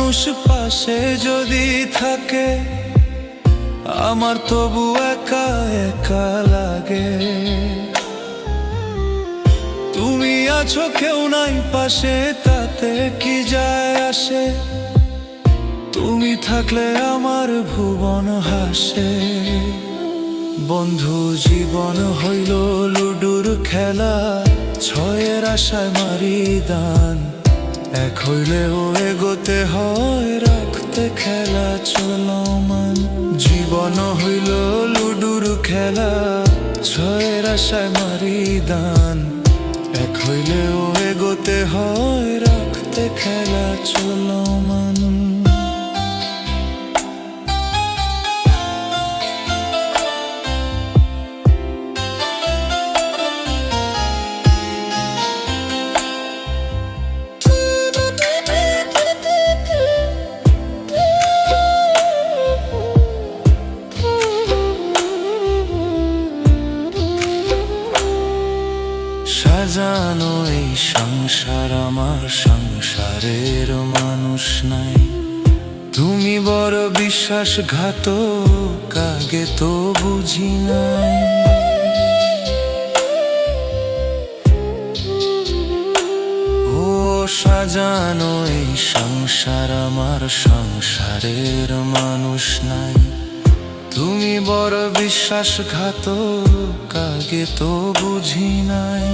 মানুষ পাশে যদি থাকে আমার তবু একা একা লাগে। তুমি আছো কেউ নাই পাশে তাতে কি যায় আসে, তুমি থাকলে আমার ভুবন হাসে। বন্ধু জীবন হইল লুডুর খেলা, ছয়ের আশায় মারি দান। এক হইলেও এগোতে হয় রাখতে খেলা চলমান। জীবন হইল লুডুর খেলা, ছয়ের আশায় মারি দান। এক হইলেও এগোতে হয় রাখতে খেলা চলমান। সাজানো এই সংসার আমার, সংসারের মানুষ নাই। তুমি বড় বিশ্বাসঘাতক, আগে তো বুঝি নাই। ও সাজানো এই সংসার আমার, সংসারের মানুষ নাই। তুমি বড় বিশ্বাসঘাতক, আগে তো বুঝি নাই।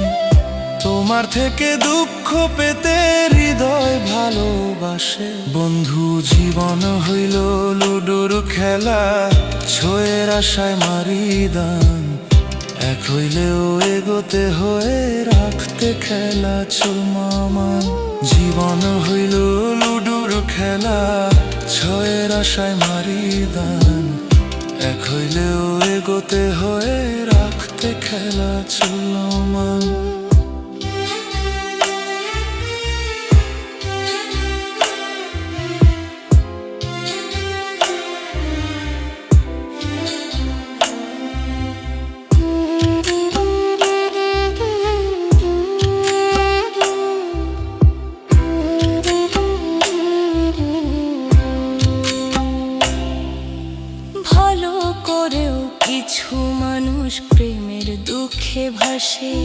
তোমার থেকে দুঃখ পেতে হৃদয় ভালোবাসে। বন্ধু জীবন হইল লুডুর খেলা, ছয়ের আশায় মারি দান। এক হইলেও এগোতে হয়ে রাখতে খেলা চলমান। জীবন হইল লুডুর খেলা, ছয়ের আশায় মারি দান। এক হইলেও এগোতে হয়ে রাখতে খেলা চলমান। ভালো করেও কিছু মানুষ প্রেমের দুঃখে ভাসে।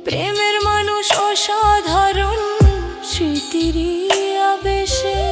প্রেমের মানুষ অসাধারণ স্মৃতির আবেশে।